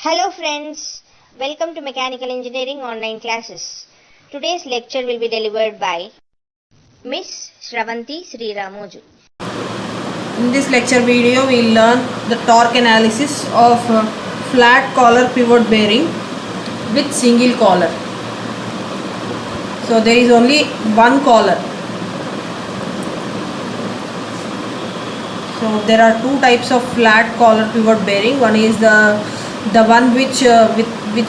Hello friends, welcome to Mechanical Engineering online classes. Today's lecture will be delivered by Miss Shravanti Sriramoju. In this lecture video, we will learn the torque analysis of flat collar pivot bearing with single collar. So there is only one collar. So there are two types of flat collar pivot bearing. One is the one which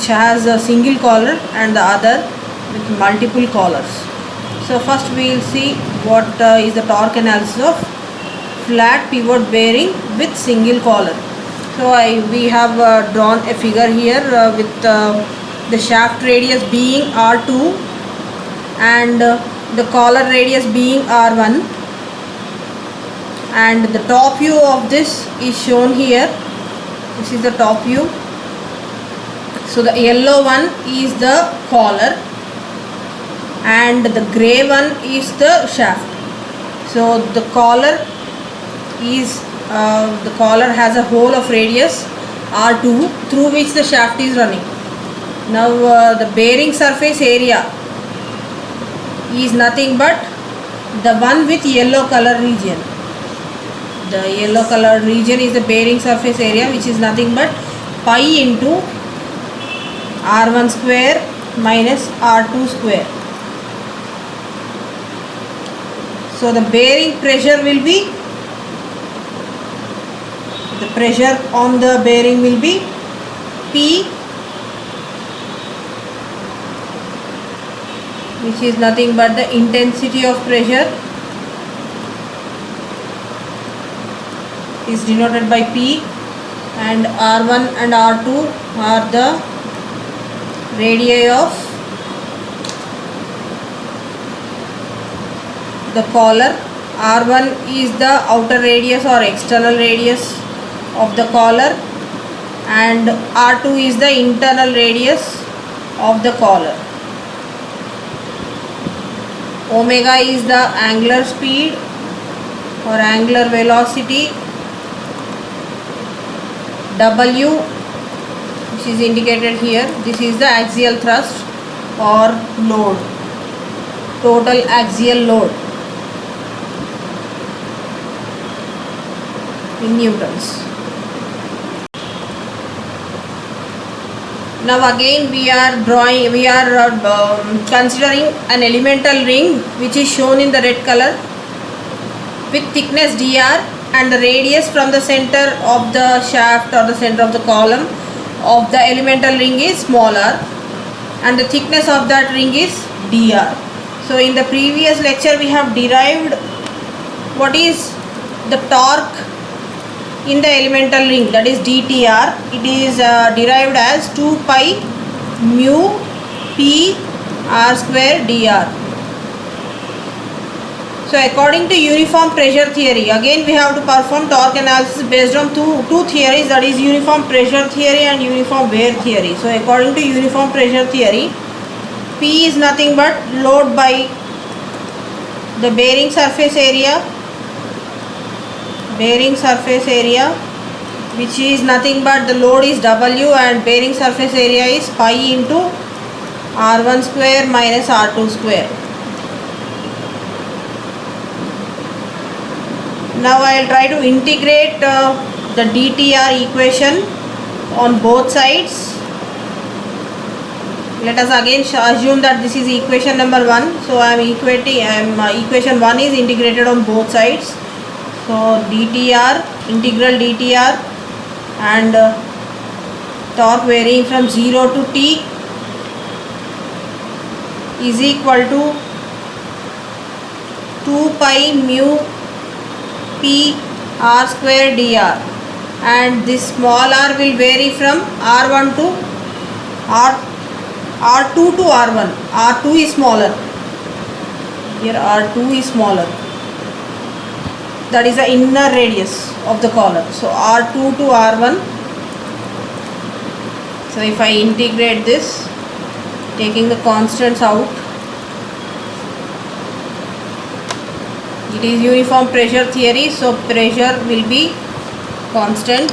has a single collar, and the other with multiple collars. So first we will see what is the torque analysis of flat pivot bearing with single collar. So we have drawn a figure here with the shaft radius being R2 and the collar radius being R1, and the top view of this is shown here. This is the top view. So the yellow one is the collar and the grey one is the shaft. So the collar has a hole of radius R2 through which the shaft is running. Now the bearing surface area is nothing but the one with yellow color region. The yellow color region is the bearing surface area, which is nothing but pi into R1 square minus R2 square. So the bearing pressure will be, the pressure on the bearing will be P, which is nothing but the intensity of pressure is denoted by P, and R1 and R2 are the radii of the collar. R1 is the outer radius or external radius of the collar, and R2 is the internal radius of the collar. Omega is the angular speed or angular velocity. W, which is indicated here, this is the axial thrust or load, total axial load in newtons. Now again we are considering an elemental ring which is shown in the red color with thickness dr, and the radius from the center of the shaft or the center of the column of the elemental ring is smaller, and the thickness of that ring is dr. So in the previous lecture we have derived what is the torque in the elemental ring, that is dtr. It is derived as 2 pi mu p r square dr. So according to uniform pressure theory, again we have to perform torque analysis based on two theories, that is uniform pressure theory and uniform wear theory. So according to uniform pressure theory, P is nothing but load by the bearing surface area, which is nothing but the load is W and bearing surface area is pi into R1 square minus R2 square. Now I will try to integrate the dtr equation on both sides. Let us again assume that this is equation number 1. So equation 1 is integrated on both sides. So integral dtr and torque varying from 0 to t is equal to 2 pi mu p r square dr, and this small r will vary from r1 to r2 to r1. R2 is smaller. Here R2 is smaller. That is the inner radius of the collar. So R2 to R1. So if I integrate this, taking the constants out, it is uniform pressure theory, so pressure will be constant.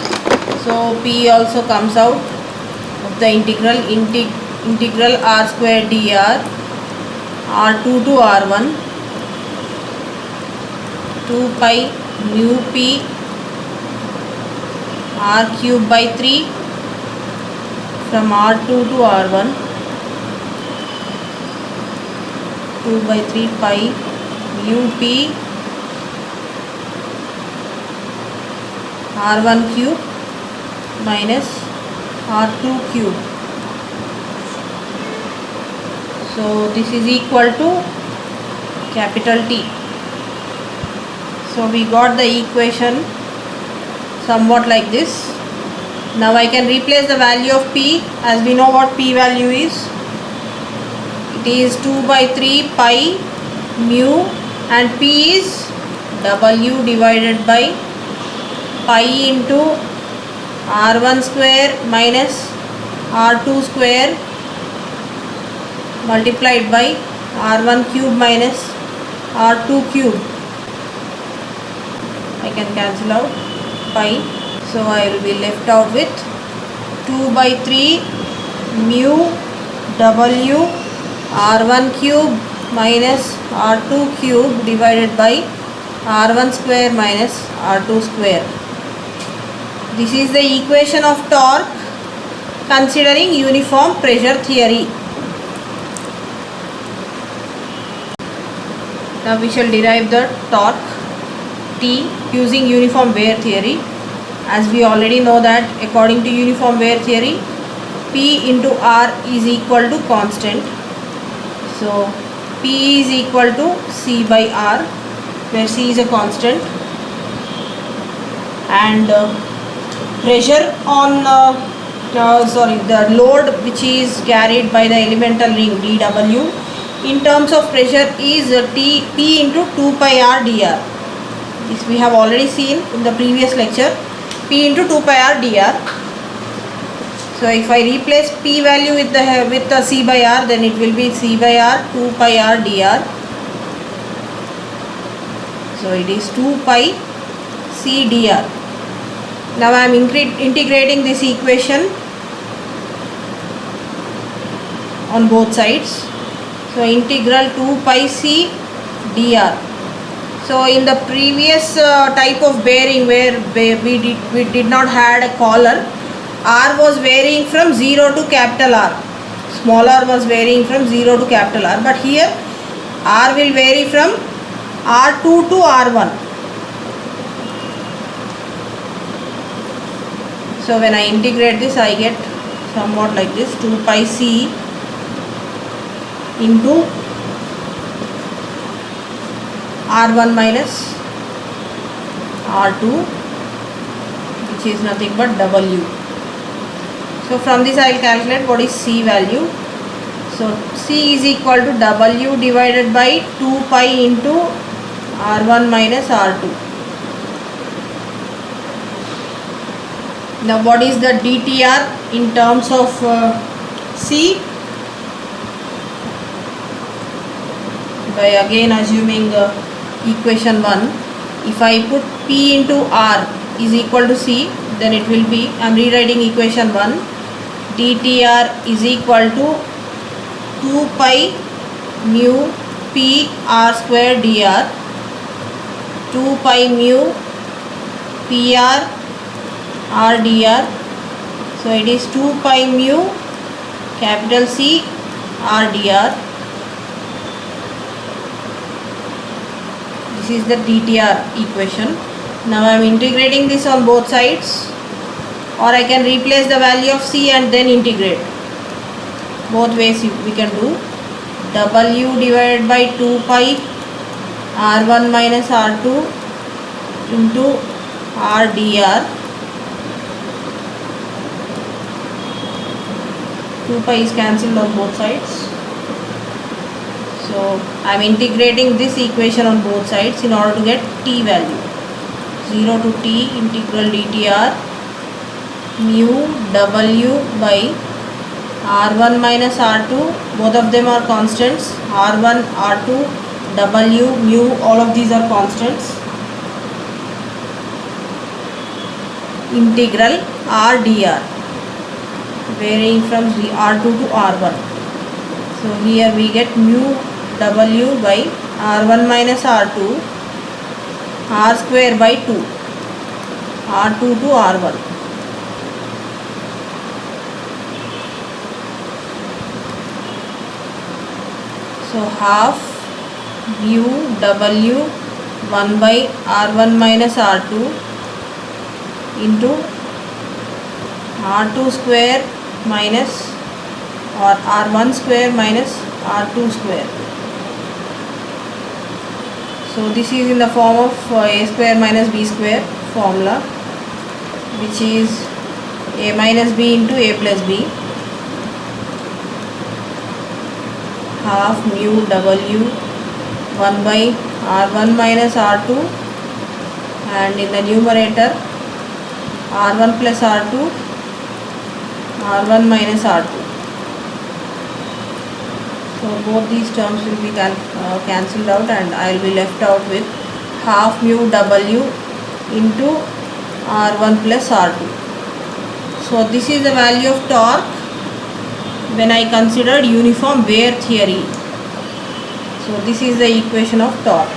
So P also comes out of the integral r square dr r2 to r1 2 pi mu p r cube by 3 from r2 to r1 2 by 3 pi mu p r1 cube minus r2 cube. So this is equal to capital T. So we got the equation somewhat like this. Now I can replace the value of P, as we know what P value is. It is 2 by 3 pi mu, and P is W divided by pi into R1 square minus R2 square multiplied by R1 cube minus R2 cube. I can cancel out pi, so I will be left out with 2 by 3 mu W R1 cube minus R2 cube divided by R1 square minus R2 square. This is the equation of torque considering uniform pressure theory. Now we shall derive the torque T using uniform wear theory. As we already know that according to uniform wear theory, P into R is equal to constant. So P is equal to C by R, where C is a constant, and pressure on the load which is carried by the elemental ring dW in terms of pressure is P into 2 pi r dr. This we have already seen in the previous lecture, P into 2 pi r dr. So if I replace P value with the C by R, then it will be C by R 2 pi r dr. So it is 2 pi C dr. Now I am integrating this equation on both sides. So integral 2 pi C dr. So in the previous type of bearing where we did not had a collar, R was varying from 0 to capital R. Small r was varying from 0 to capital R. But here R will vary from R2 to R1. So when I integrate this, I get somewhat like this: 2 pi C into R1 minus R2, which is nothing but W. So from this I will calculate what is C value. So C is equal to W divided by 2 pi into R1 minus R2. Now what is the DTR in terms of C? By again assuming equation 1, if I put P into R is equal to C, then it will be, I am rewriting equation 1, DTR is equal to 2 pi mu P R square dr, 2 pi mu PR R dr. So it is 2 pi mu capital C R dr. This is the DTR equation. Now I am integrating this on both sides, or I can replace the value of C and then integrate. Both ways we can do. W divided by 2 pi R1 minus R2 into R dr. 2 pi is cancelled on both sides. So I am integrating this equation on both sides in order to get T value. 0 to T integral DTR mu W by R1 minus R2, both of them are constants. R1, R2, W, mu, all of these are constants. Integral R dr. varying from R2 to R1. So here we get mu W by R1 minus R2 R square by 2, R2 to R1. So half mu W 1 by R1 minus R2 into R2 square minus or R1 square minus R2 square. So this is in the form of a square minus b square formula, which is a minus b into a plus b, half mu W 1 by R1 minus R2, and in the numerator R1 plus R2, R1 minus R2. So both these terms will be cancelled out, and I will be left out with half mu W into R1 plus R2. So this is the value of torque when I considered uniform wear theory. So this is the equation of torque.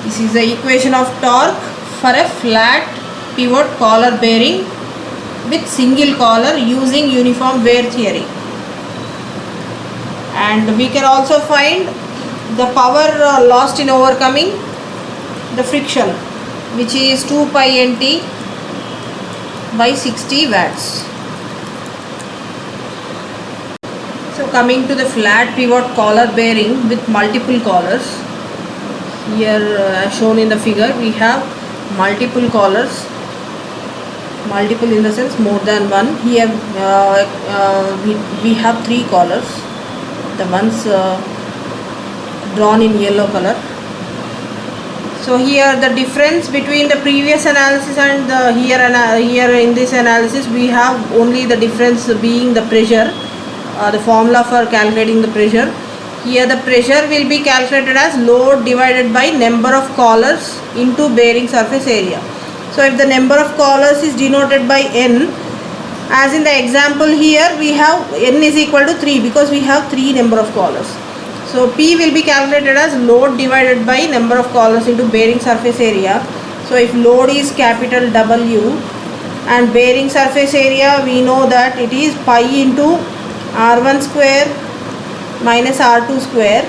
This is the equation of torque for a flat pivot collar bearing with single collar using uniform wear theory. And we can also find the power lost in overcoming the friction, which is 2 pi nt by 60 watts. So coming to the flat pivot collar bearing with multiple collars, here as shown in the figure, we have multiple collars, multiple in the sense more than one. Here we have 3 collars, the ones drawn in yellow color. So here the difference between the previous analysis and here in this analysis, we have only the difference being the pressure, the formula for calculating the pressure. Here the pressure will be calculated as load divided by number of collars into bearing surface area. So if the number of collars is denoted by n, as in the example here we have n is equal to 3 because we have 3 number of collars. So P will be calculated as load divided by number of collars into bearing surface area. So if load is capital W and bearing surface area, we know that it is pi into R1 square minus R2 square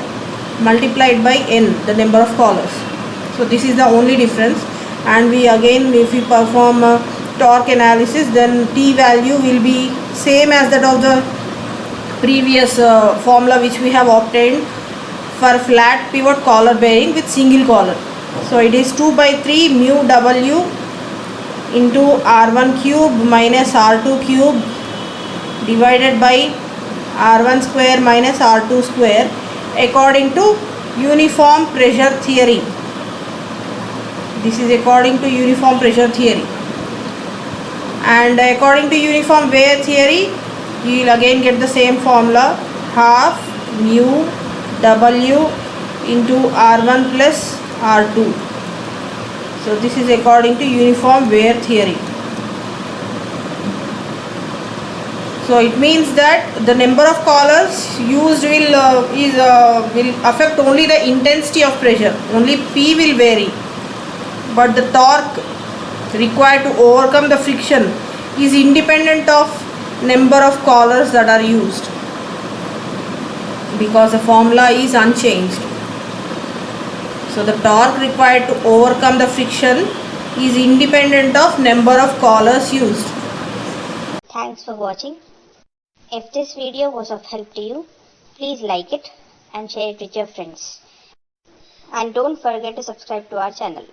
multiplied by n, the number of collars. So this is the only difference, and we again, if we perform torque analysis, then T value will be same as that of the previous formula which we have obtained for flat pivot collar bearing with single collar. So it is 2 by 3 mu W into R1 cube minus R2 cube divided by R1 square minus R2 square according to uniform pressure theory. This is according to uniform pressure theory, and according to uniform wear theory, you will again get the same formula, half mu W into R1 plus R2. So this is according to uniform wear theory. So it means that the number of collars used will affect only the intensity of pressure. Only P will vary, but the torque required to overcome the friction is independent of number of collars that are used, because the formula is unchanged. So the torque required to overcome the friction is independent of number of collars used. Thanks for watching. If this video was of help to you, please like it and share it with your friends. And don't forget to subscribe to our channel.